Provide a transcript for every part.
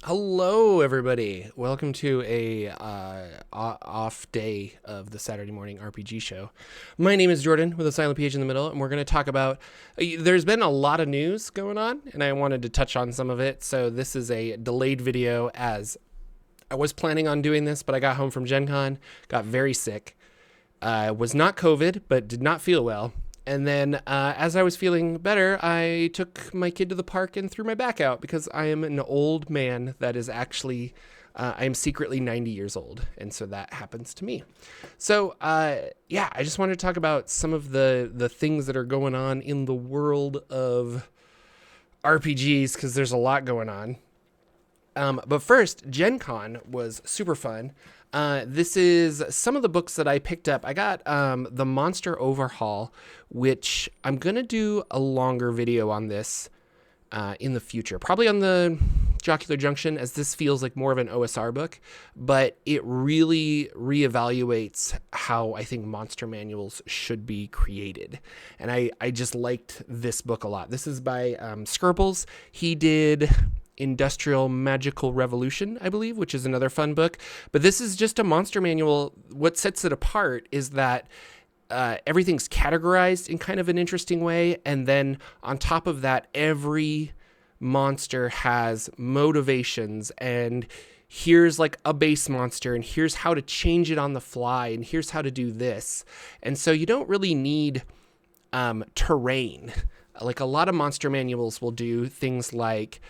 Hello, everybody. Welcome to a off day of the Saturday morning RPG show. My name is Jordan with a silent PH in the middle, and we're going to talk about. There's been a lot of news going on, and I wanted to touch on some of it. So this is a delayed video, as I was planning on doing this, but I got home from GenCon, got very sick. Was not COVID, but did not feel well. And then as I was feeling better, I took my kid to the park and threw my back out because I am an old man that is actually, I am secretly 90 years old. And so that happens to me. So, yeah, I just wanted to talk about some of the things that are going on in the world of RPGs because there's a lot going on. But first, GenCon was super fun. This is some of the books that I picked up. I got the Monster Overhaul, which I'm going to do a longer video on this in the future. Probably on the Jocular Junction, as this feels like more of an OSR book. But it really reevaluates how I think monster manuals should be created. And I just liked this book a lot. This is by Scribbles. He did Industrial Magical Revolution, I believe, which is another fun book. But this is just a monster manual. What sets it apart is that everything's categorized in kind of an interesting way. And then on top of that, every monster has motivations, and here's like a base monster, and here's how to change it on the fly, and here's how to do this. And so you don't really need terrain. Like a lot of monster manuals will do things like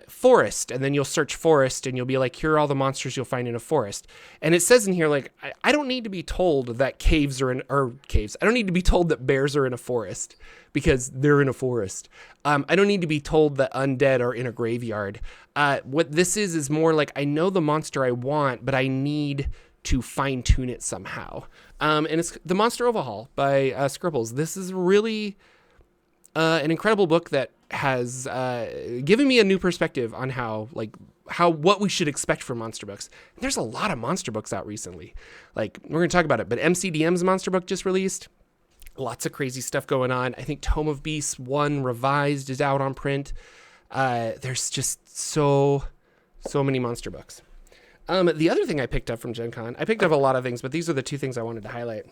forest, and then you'll search forest and you'll be like, here are all the monsters you'll find in a forest. And it says in here, like, I don't need to be told that caves are in, or caves. I don't need to be told that bears are in a forest because they're in a forest. I don't need to be told that undead are in a graveyard. What this is more like, I know the monster I want, but I need to fine tune it somehow. And it's the Monster Overhaul by Scribbles. This is really an incredible book that has given me a new perspective on what we should expect from monster books. There's a lot of monster books out recently. Like, we're going to talk about it, but MCDM's monster book just released. Lots of crazy stuff going on. I think Tome of Beasts 1 Revised is out on print. There's just so many monster books. The other thing I picked up from GenCon, I picked up a lot of things, but these are the two things I wanted to highlight.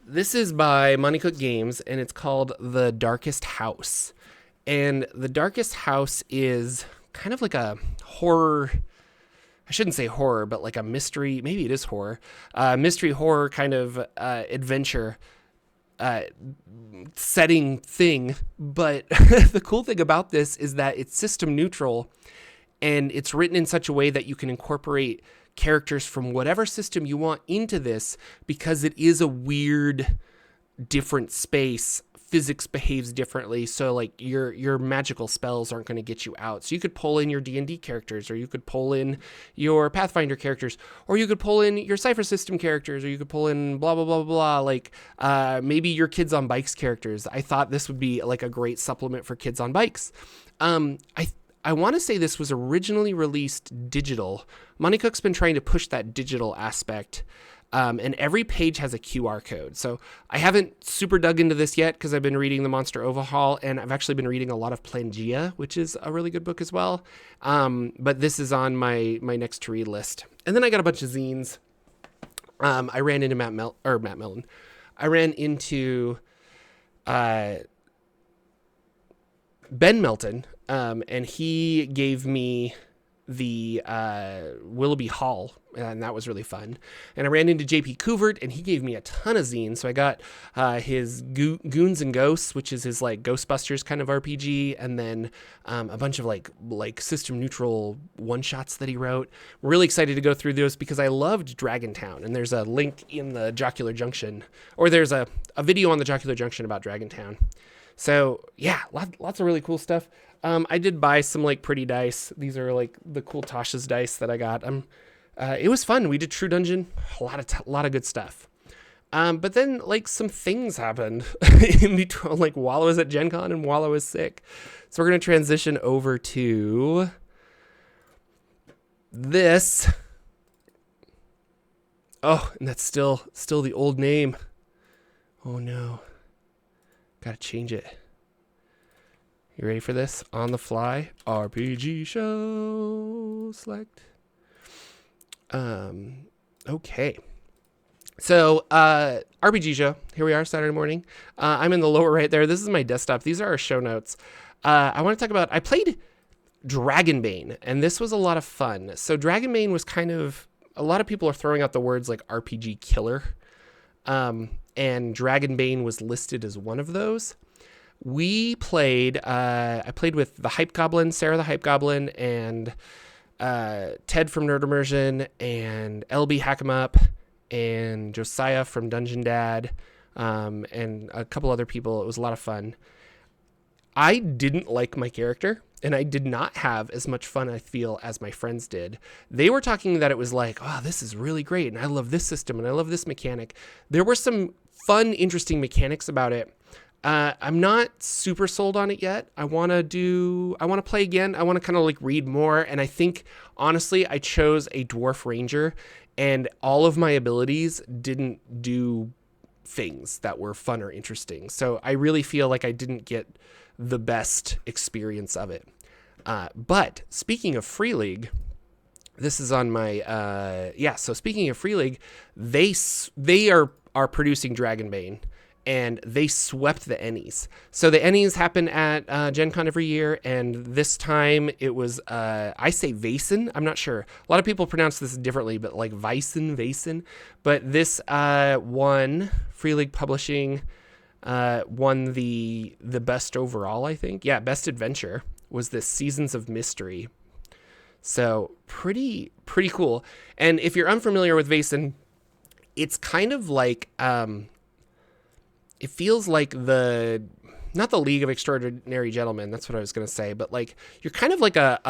This is by Money Cook Games, and it's called The Darkest House. And The Darkest House is kind of like a horror, I shouldn't say horror, but like a mystery, maybe it is horror, mystery horror kind of adventure setting thing. But the cool thing about this is that it's system neutral, and it's written in such a way that you can incorporate characters from whatever system you want into this, because it is a weird, different space. Physics behaves differently, so like your magical spells aren't going to get you out. So you could pull in your D&D characters, or you could pull in your Pathfinder characters, or you could pull in your Cypher System characters, or you could pull in blah blah blah blah. Like maybe your Kids on Bikes characters. I thought this would be like a great supplement for Kids on Bikes. I want to say this was originally released digital. Money Cook's been trying to push that digital aspect, and every page has a QR code. So I haven't super dug into this yet because I've been reading the Monster Overhaul, and I've actually been reading a lot of Pangea, which is a really good book as well. But this is on my next to read list. And then I got a bunch of zines. I ran into Matt Melton. I ran into Ben Melton. And he gave me the Willoughby Hall, and that was really fun. And I ran into JP Couvert, and he gave me a ton of zines. So I got his Goons and Ghosts, which is his like Ghostbusters kind of RPG, and then a bunch of like system neutral one shots that he wrote. I'm really excited to go through those because I loved Dragontown, and there's a link in the Jocular Junction, or there's a video on the Jocular Junction about Dragontown. So yeah, lots of really cool stuff. I did buy some like pretty dice. These are like the cool Tasha's dice that I got. It was fun. We did True Dungeon, a lot of good stuff. But then like some things happened in between, like while I was at GenCon and while I was sick. So we're gonna transition over to this. Oh, and that's still the old name. Oh no, gotta change it. You ready for this? On the fly RPG show select. Okay. So, RPG show. Here we are, Saturday morning. I'm in the lower right there. This is my desktop. These are our show notes. I want to talk about, I played Bane, and this was a lot of fun. So Bane was kind of, a lot of people are throwing out the words like RPG killer. And Bane was listed as one of those. We played, I played with the Hype Goblin, Sarah the Hype Goblin, and Ted from Nerd Immersion, and LB Hack 'em Up, and Josiah from Dungeon Dad, and a couple other people. It was a lot of fun. I didn't like my character, and I did not have as much fun, I feel, as my friends did. They were talking that it was like, oh, this is really great, and I love this system, and I love this mechanic. There were some fun, interesting mechanics about it. I'm not super sold on it yet. I want to play again. I want to kind of like read more. And I think, honestly, I chose a Dwarf Ranger, and all of my abilities didn't do things that were fun or interesting. So I really feel like I didn't get the best experience of it. But speaking of Free League, this is on my, so speaking of Free League, they are producing Bane, and they swept the ENNIEs. So the ENNIEs happen at GenCon every year, and this time it was, I say Vaesen, I'm not sure. A lot of people pronounce this differently, but like Vaesen. But this won, Free League Publishing won the best overall, I think. Yeah, best adventure was this Seasons of Mystery. So pretty cool. And if you're unfamiliar with Vaesen, it's kind of like, it feels like not the League of Extraordinary Gentlemen, that's what I was going to say, but like, you're kind of like a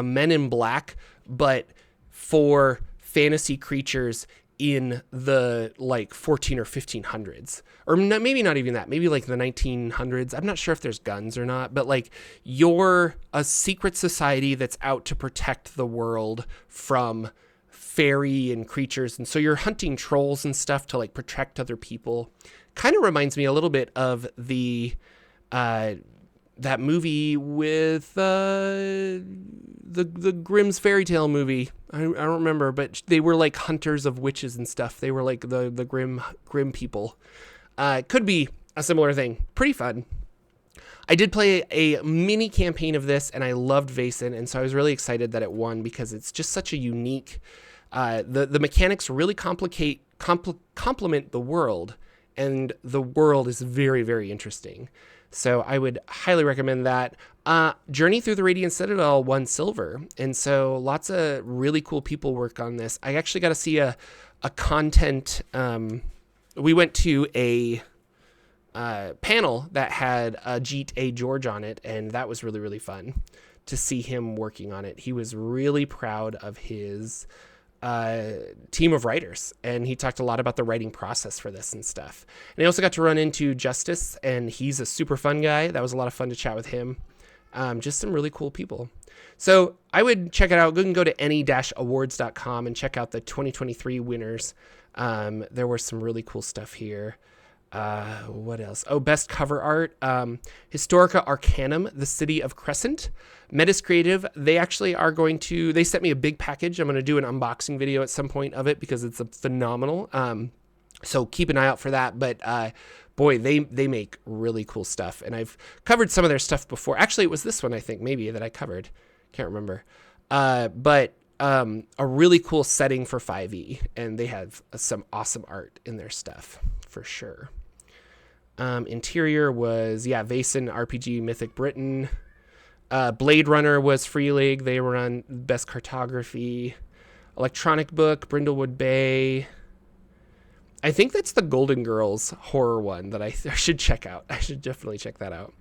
Men in Black, but for fantasy creatures in the like 14 or 1500s, or maybe not even that, maybe like the 1900s. I'm not sure if there's guns or not, but like, you're a secret society that's out to protect the world from fairy and creatures. And so you're hunting trolls and stuff to like protect other people. Kind of reminds me a little bit of the that movie with the Grimm's fairy tale movie. I don't remember, but they were like hunters of witches and stuff. They were like the Grimm people. Could be a similar thing. Pretty fun. I did play a mini campaign of this, and I loved Vaesen, and so I was really excited that it won because it's just such a unique. The mechanics really complement the world. And the world is very, very interesting. So I would highly recommend that. Journey Through the Radiant Citadel won silver. And so lots of really cool people work on this. I actually got to see a content. We went to a panel that had Jeet A. George on it. And that was really, really fun to see him working on it. He was really proud of his team of writers, and he talked a lot about the writing process for this and stuff. And I also got to run into Justice, and he's a super fun guy. That was a lot of fun to chat with him. Just some really cool people. So I would check it out. You can go to ENNIE-awards.com and check out the 2023 winners. There was some really cool stuff here. What else? Oh, best cover art. Historica Arcanum, The City of Crescent. Metis Creative, they actually are they sent me a big package. I'm going to do an unboxing video at some point of it because it's a phenomenal. So keep an eye out for that. But, boy, they make really cool stuff. And I've covered some of their stuff before. Actually, it was this one, I think, maybe, that I covered. Can't remember. But a really cool setting for 5e. And they have some awesome art in their stuff, for sure. Interior was, Vaesen, RPG, Mythic Britain. Blade Runner was Free League. They were on Best Cartography. Electronic Book, Brindlewood Bay. I think that's the Golden Girls horror one that I should check out. I should definitely check that out.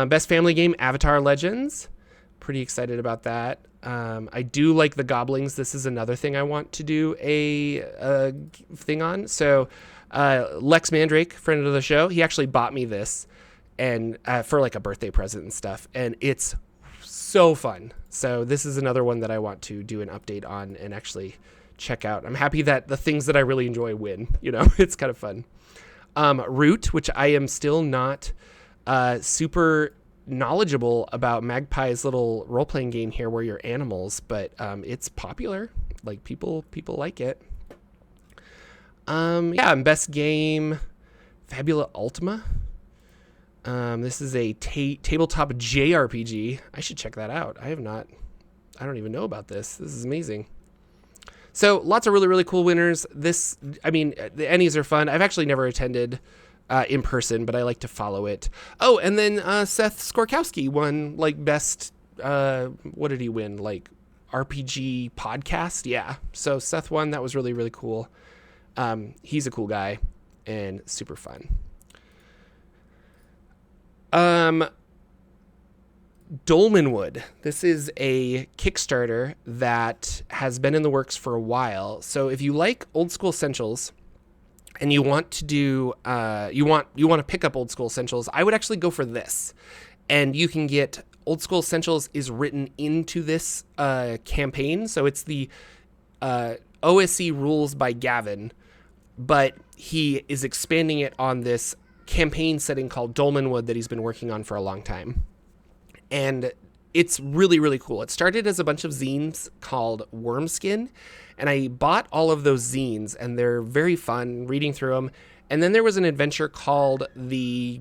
Best Family Game, Avatar Legends. Pretty excited about that. I do like the Goblins. This is another thing I want to do a thing on. So Lex Mandrake, friend of the show, he actually bought me this and for like a birthday present and stuff. And it's so fun. So this is another one that I want to do an update on and actually check out. I'm happy that the things that I really enjoy win. It's kind of fun. Root, which I am still not super knowledgeable about Magpie's little role-playing game here where you're animals, but it's popular. Like, people like it. Yeah, best game, Fabula Ultima. This is a tabletop JRPG. I should check that out. I don't even know about this. This is amazing. So lots of really, really cool winners. The ENNIEs are fun. I've actually never attended in person, but I like to follow it. Oh, and then Seth Skorkowski won like best, what did he win? Like RPG podcast? Yeah. So Seth won. That was really, really cool. He's a cool guy and super fun. Dolmenwood. This is a Kickstarter that has been in the works for a while. So if you like old school essentials and you want to do, you want to pick up old school essentials, I would actually go for this. And you can get old school essentials is written into this campaign. So it's the OSE rules by Gavin, but he is expanding it on this campaign setting called Dolmenwood that he's been working on for a long time. And it's really, really cool. It started as a bunch of zines called Wormskin, and I bought all of those zines, and they're very fun reading through them. And then there was an adventure called The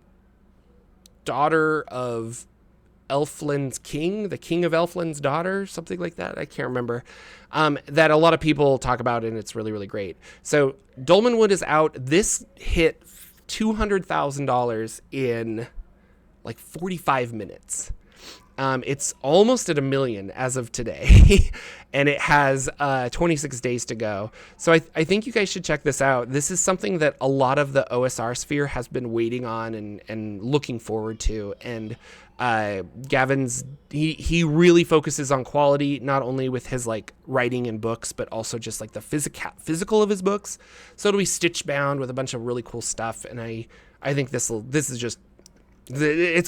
Daughter of Elfland's King, the King of Elfland's Daughter, something like that. I can't remember. That a lot of people talk about, and it's really, really great. So Dolmenwood is out. This hit $200,000 in like 45 minutes. It's almost at 1 million as of today, and it has 26 days to go. So I think you guys should check this out. This is something that a lot of the OSR sphere has been waiting on and looking forward to. And Gavin's, he really focuses on quality, not only with his like writing and books, but also just like the physical of his books. So it'll be stitch bound with a bunch of really cool stuff. And I think it's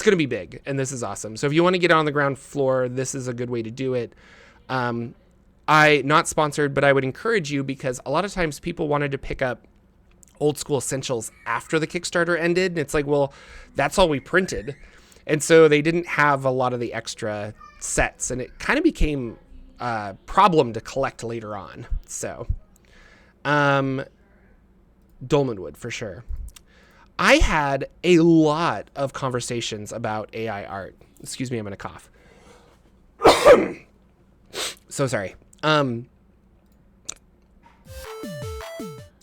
going to be big, and this is awesome. So if you want to get on the ground floor, this is a good way to do it. Not sponsored, but I would encourage you, because a lot of times people wanted to pick up old school essentials after the Kickstarter ended. And it's like, well, that's all we printed. And so they didn't have a lot of the extra sets, and it kind of became a problem to collect later on. So, Dolmenwood for sure. I had a lot of conversations about AI art. Excuse me, I'm going to cough. So sorry. Oh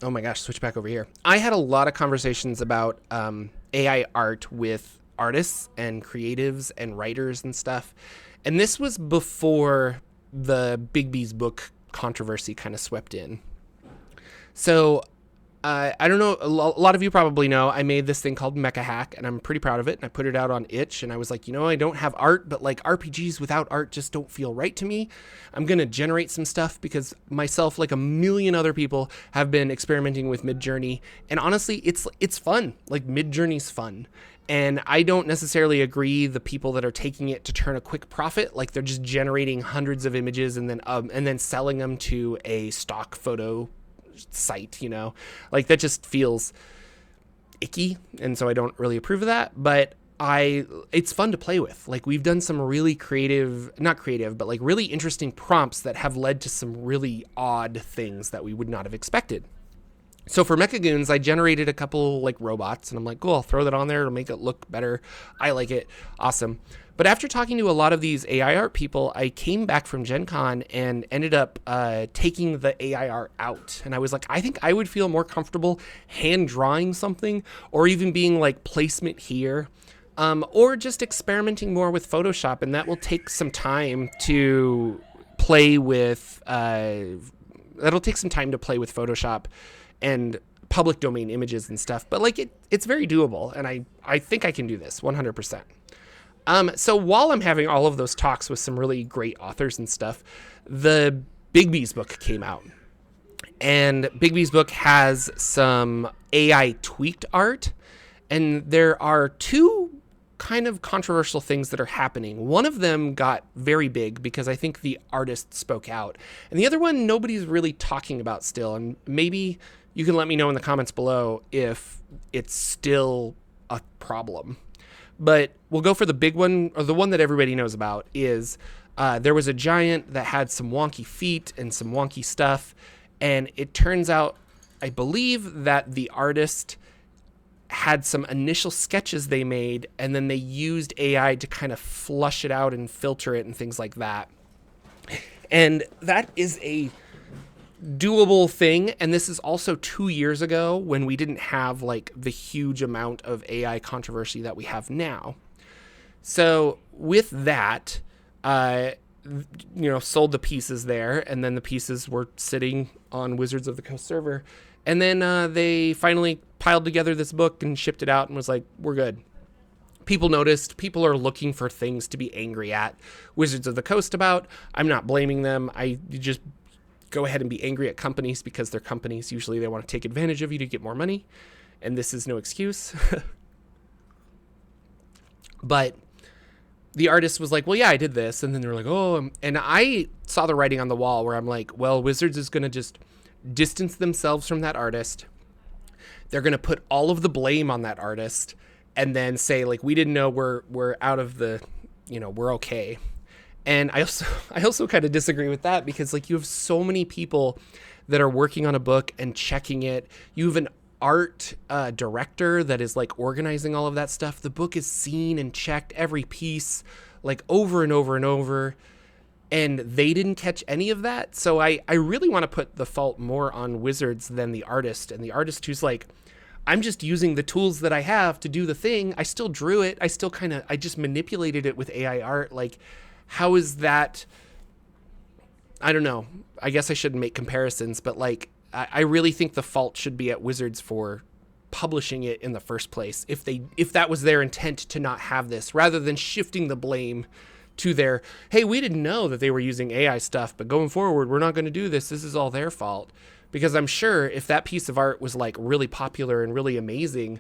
my gosh, switch back over here. I had a lot of conversations about AI art with artists and creatives and writers and stuff. And this was before the Bigby's book controversy kind of swept in. So I don't know, a lot of you probably know I made this thing called Mecha Hack, and I'm pretty proud of it. And I put it out on Itch, and I was like, I don't have art, but like RPGs without art just don't feel right to me. I'm going to generate some stuff, because myself, like a million other people, have been experimenting with Midjourney. And honestly, it's fun. Like, Midjourney's fun. And I don't necessarily agree the people that are taking it to turn a quick profit, like they're just generating hundreds of images and then selling them to a stock photo site, like that just feels icky. And so I don't really approve of that, but it's fun to play with. Like, we've done some really not creative, but like really interesting prompts that have led to some really odd things that we would not have expected. So for Mechagoons, I generated a couple like robots, and I'm like, cool, I'll throw that on there. It'll make it look better. I like it. Awesome. But after talking to a lot of these AI art people, I came back from GenCon and ended up taking the AI art out. And I was like, I think I would feel more comfortable hand drawing something, or even being like placement here, or just experimenting more with Photoshop. And that will take some time to play with. That'll take some time to play with Photoshop and public domain images and stuff. But like it's very doable. And I think I can do this 100%. So while I'm having all of those talks with some really great authors and stuff, the Bigby's book came out. And Bigby's book has some AI tweaked art. And there are two kind of controversial things that are happening. One of them got very big because I think the artist spoke out. And the other one, nobody's really talking about still. And maybe you can let me know in the comments below if it's still a problem. But we'll go for the big one, or the one that everybody knows about, is there was a giant that had some wonky feet and some wonky stuff. And it turns out, I believe that the artist had some initial sketches they made, and then they used AI to kind of flush it out and filter it and things like that. And that is a doable thing. And this is also 2 years ago when we didn't have like the huge amount of AI controversy that we have now. So with that, sold the pieces there, and then the pieces were sitting on Wizards of the Coast server. And then they finally piled together this book and shipped it out and was like, we're good. People noticed. People are looking for things to be angry at Wizards of the Coast about. I'm not blaming them. You just go ahead and be angry at companies because they're companies. Usually they want to take advantage of you to get more money. And this is no excuse. But the artist was like, well, yeah, I did this. And then they were like, oh, and I saw the writing on the wall where I'm like, well, Wizards is going to just distance themselves from that artist. They're going to put all of the blame on that artist and then say, like, we didn't know, we're out of the, we're okay. And I also kind of disagree with that because, like, you have so many people that are working on a book and checking it. You have an art director that is like organizing all of that stuff. The book is seen and checked, every piece, like over and over and over, and they didn't catch any of that. So I really want to put the fault more on Wizards than the artist, and the artist who's like, I'm just using the tools that I have to do the thing. I still drew it. I just manipulated it with AI art. Like, how is that? I don't know. I guess I shouldn't make comparisons, but like, I really think the fault should be at Wizards for publishing it in the first place, if that was their intent to not have this, rather than shifting the blame to their, hey, we didn't know that they were using AI stuff, but going forward, we're not going to do this. This is all their fault. Because I'm sure if that piece of art was like really popular and really amazing,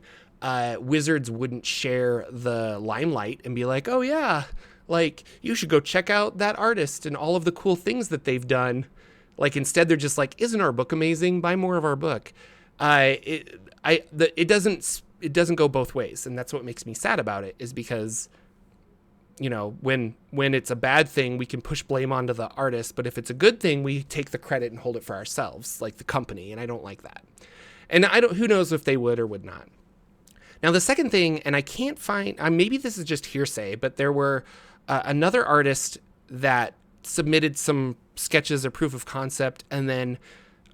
Wizards wouldn't share the limelight and be like, oh yeah, like you should go check out that artist and all of the cool things that they've done. Like, instead, they're just like, isn't our book amazing? Buy more of our book. It doesn't go both ways. And that's what makes me sad about it, is because, when it's a bad thing, we can push blame onto the artist. But if it's a good thing, we take the credit and hold it for ourselves, like the company. And I don't like that. And who knows if they would or would not. Now, the second thing, and I can't find, maybe this is just hearsay, but there were another artist that submitted some sketches or proof of concept, and then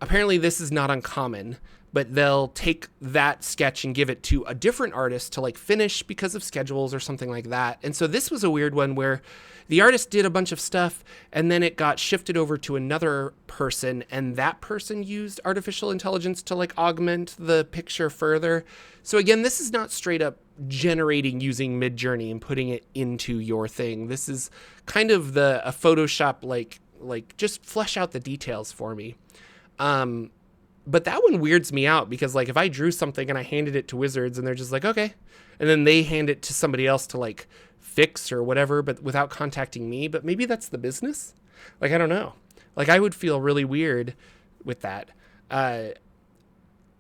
apparently this is not uncommon, but they'll take that sketch and give it to a different artist to like finish because of schedules or something like that. And so this was a weird one where the artist did a bunch of stuff and then it got shifted over to another person, and that person used artificial intelligence to like augment the picture further. So again, this is not straight up generating using Midjourney and putting it into your thing. This is kind of a Photoshop, like just flesh out the details for me. But that one weirds me out because, like, if I drew something and I handed it to Wizards and they're just like, okay, and then they hand it to somebody else to like fix or whatever, but without contacting me, but maybe that's the business. Like, I don't know. Like, I would feel really weird with that.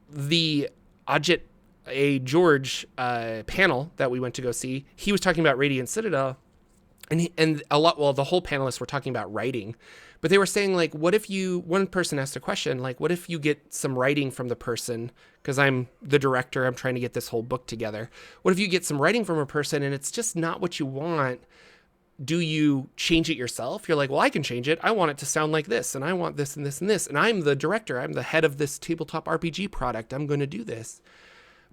The Ajit A. George panel that we went to go see, he was talking about Radiant Citadel, and the whole panelists were talking about writing, but they were saying, like, what if one person asked a question, like, what if you get some writing from the person, because I'm the director, I'm trying to get this whole book together. What if you get some writing from a person and it's just not what you want? Do you change it yourself? You're like, well, I can change it. I want it to sound like this, and I want this and this and this, and I'm the director. I'm the head of this tabletop RPG product. I'm going to do this.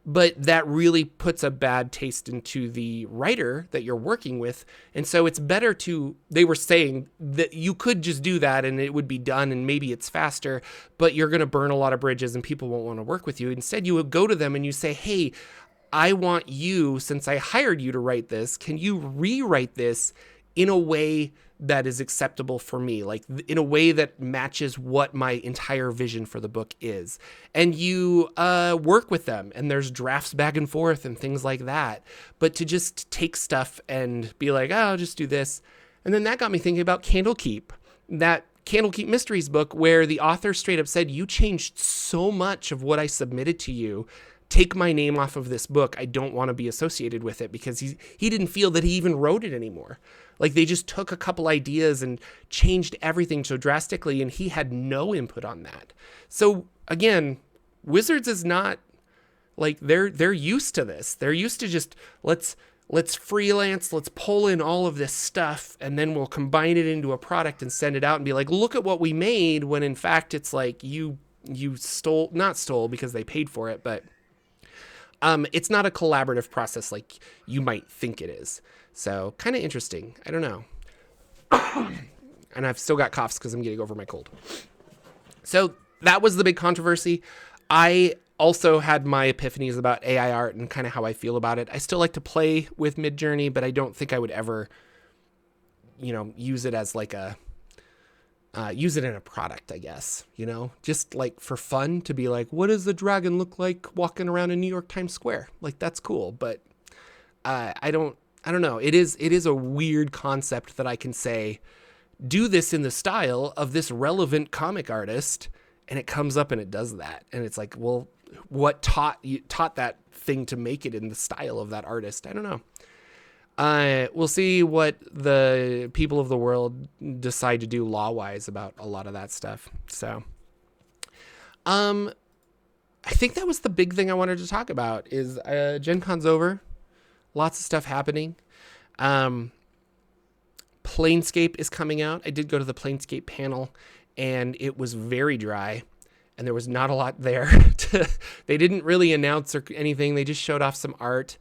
But that really puts a bad taste into the writer that you're working with. And so it's better they were saying that you could just do that and it would be done and maybe it's faster, but you're going to burn a lot of bridges and people won't want to work with you. Instead, you would go to them and you say, hey, I want you, since I hired you to write this, can you rewrite this in a way that is acceptable for me, like in a way that matches what my entire vision for the book is? And you work with them, and there's drafts back and forth and things like that. But to just take stuff and be like, oh, I'll just do this. And then that got me thinking about Candlekeep, that Candlekeep Mysteries book where the author straight up said, you changed so much of what I submitted to you take my name off of this book. I don't want to be associated with it, because he didn't feel that he even wrote it anymore. Like, they just took a couple ideas and changed everything so drastically, and he had no input on that. So again, Wizards is not like, they're used to this. They're used to just, let's freelance, let's pull in all of this stuff, and then we'll combine it into a product and send it out and be like, look at what we made, when in fact it's like you not stole because they paid for it, but it's not a collaborative process like you might think it is. So kind of interesting. I don't know. And I've still got coughs because I'm getting over my cold. So that was the big controversy. I also had my epiphanies about AI art and kind of how I feel about it. I still like to play with Midjourney, but I don't think I would ever, use it as like use it in a product, I guess, just like for fun, to be like, what does the dragon look like walking around in New York Times Square? Like, that's cool. But I don't know. It is a weird concept that I can say, do this in the style of this relevant comic artist, and it comes up and it does that. And it's like, well, what taught that thing to make it in the style of that artist? I don't know. We'll see what the people of the world decide to do law-wise about a lot of that stuff. So, I think that was the big thing I wanted to talk about. Is GenCon's over, lots of stuff happening. Planescape is coming out. I did go to the Planescape panel, and it was very dry, and there was not a lot there. They didn't really announce or anything. They just showed off some art.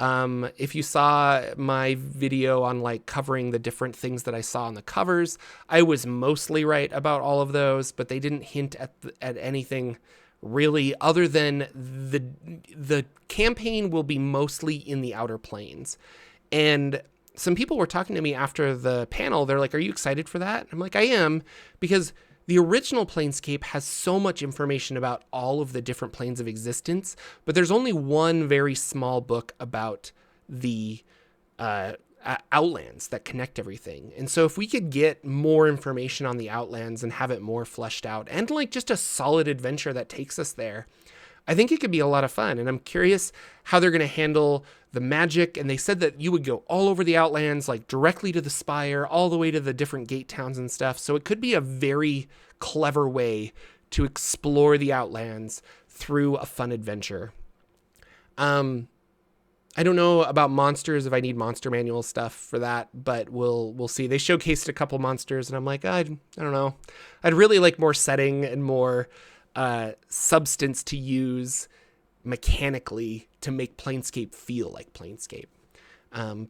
If you saw my video on like covering the different things that I saw on the covers, I was mostly right about all of those, but they didn't hint at anything really, other than the campaign will be mostly in the Outer Planes. And some people were talking to me after the panel. They're like, are you excited for that? I'm like, I am, because the original Planescape has so much information about all of the different planes of existence, but there's only one very small book about the Outlands that connect everything. And so if we could get more information on the Outlands and have it more fleshed out, and like just a solid adventure that takes us there, I think it could be a lot of fun. And I'm curious how they're going to handle the magic. And they said that you would go all over the Outlands, like directly to the Spire, all the way to the different gate towns and stuff. So it could be a very clever way to explore the Outlands through a fun adventure. I don't know about monsters, if I need monster manual stuff for that, but we'll see. They showcased a couple monsters, and I'm like, I don't know. I'd really like more setting and more substance to use mechanically to make Planescape feel like Planescape.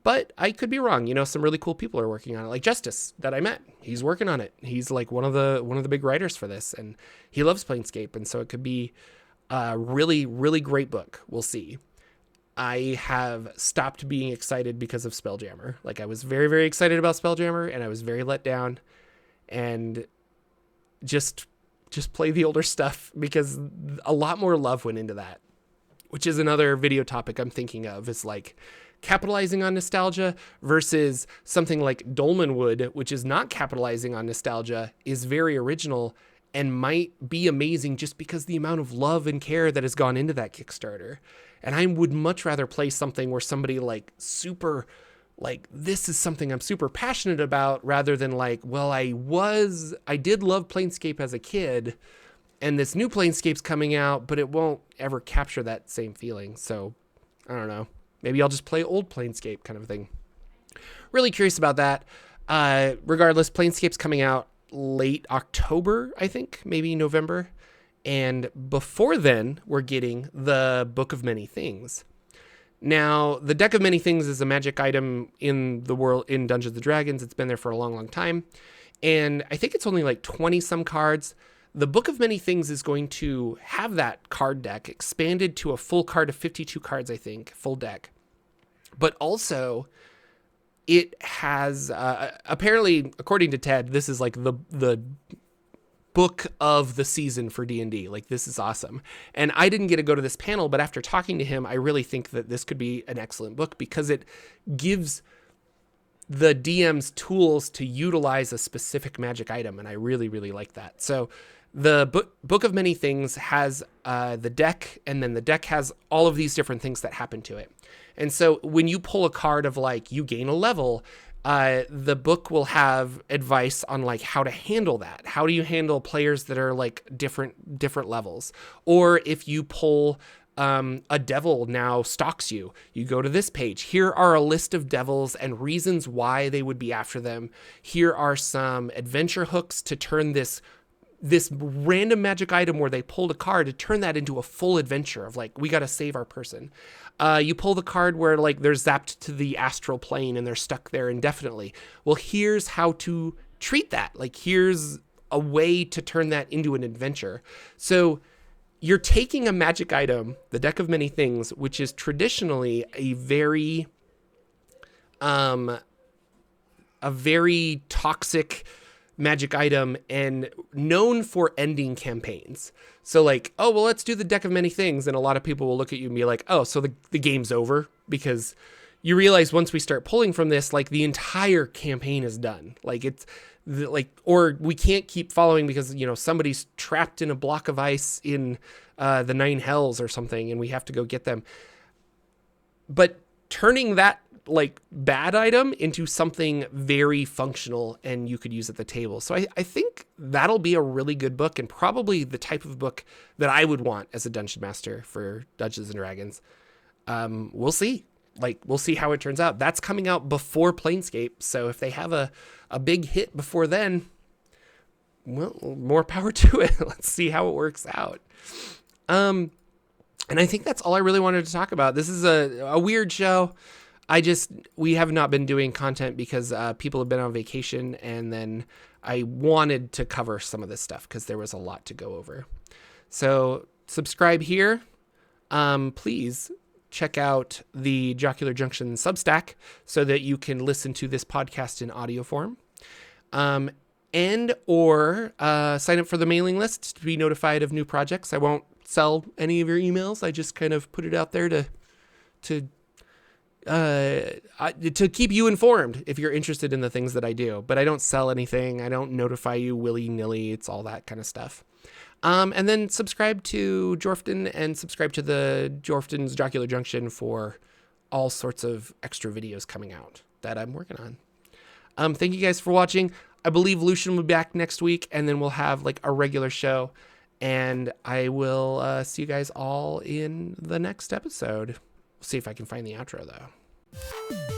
But I could be wrong. Some really cool people are working on it, like Justice that I met. He's working on it. He's like one of the big writers for this, and he loves Planescape. And so it could be a really, really great book. We'll see. I have stopped being excited because of Spelljammer. Like, I was very, very excited about Spelljammer, and I was very let down, and just play the older stuff, because a lot more love went into that, which is another video topic I'm thinking of, is like capitalizing on nostalgia versus something like Dolmenwood, which is not capitalizing on nostalgia, is very original and might be amazing just because the amount of love and care that has gone into that Kickstarter. And I would much rather play something where somebody like super, like, this is something I'm super passionate about, rather than like, well, I did love Planescape as a kid, and this new Planescape's coming out, but it won't ever capture that same feeling. So I don't know. Maybe I'll just play old Planescape kind of thing. Really curious about that. Regardless, Planescape's coming out late October, I think, maybe November. And before then, we're getting the Book of Many Things. Now, the Deck of Many Things is a magic item in the world, in Dungeons & Dragons. It's been there for a long, long time. And I think it's only like 20 some cards. The Book of Many Things is going to have that card deck expanded to a full card of 52 cards, I think, full deck. But also, it has, apparently, according to Ted, this is like the book of the season for D&D. Like, this is awesome. And I didn't get to go to this panel, but after talking to him, I really think that this could be an excellent book, because it gives the DMs tools to utilize a specific magic item. And I really, really like that. So the Book of Many Things has the deck, and then the deck has all of these different things that happen to it. And so when you pull a card of like you gain a level, the book will have advice on like how to handle that. How do you handle players that are like different levels? Or if you pull a devil now stalks you, you go to this page. Here are a list of devils and reasons why they would be after them. Here are some adventure hooks to turn this random magic item where they pulled a card to turn that into a full adventure of like, we got to save our person. You pull the card where like they're zapped to the astral plane and they're stuck there indefinitely. Well, here's how to treat that. Like, here's a way to turn that into an adventure. So you're taking a magic item, the Deck of Many Things, which is traditionally a very toxic magic item and known for ending campaigns. So like, oh, well, let's do the Deck of Many Things. And a lot of people will look at you and be like, oh, so the game's over, because you realize once we start pulling from this, like the entire campaign is done. Like it's like, or we can't keep following because, you know, somebody's trapped in a block of ice in the Nine Hells or something, and we have to go get them. But turning that like bad item into something very functional and you could use at the table. So I think that'll be a really good book, and probably the type of book that I would want as a dungeon master for Dungeons and Dragons. We'll see. Like, we'll see how it turns out. That's coming out before Planescape. So if they have a big hit before then, well, more power to it. Let's see how it works out. And I think that's all I really wanted to talk about. This is a weird show. We have not been doing content because people have been on vacation, and then I wanted to cover some of this stuff because there was a lot to go over. So subscribe here. Please check out the Jocular Junction Substack so that you can listen to this podcast in audio form. And or sign up for the mailing list to be notified of new projects. I won't sell any of your emails. I just kind of put it out there to keep you informed if you're interested in the things that I do. But I don't sell anything. I don't notify you willy-nilly. It's all that kind of stuff. And then subscribe to Jorphdan and subscribe to the Jorphdan's Jocular Junction for all sorts of extra videos coming out that I'm working on. Thank you guys for watching. I believe Lucian will be back next week, and then we'll have like a regular show. And I will see you guys all in the next episode. We'll see if I can find the outro, though.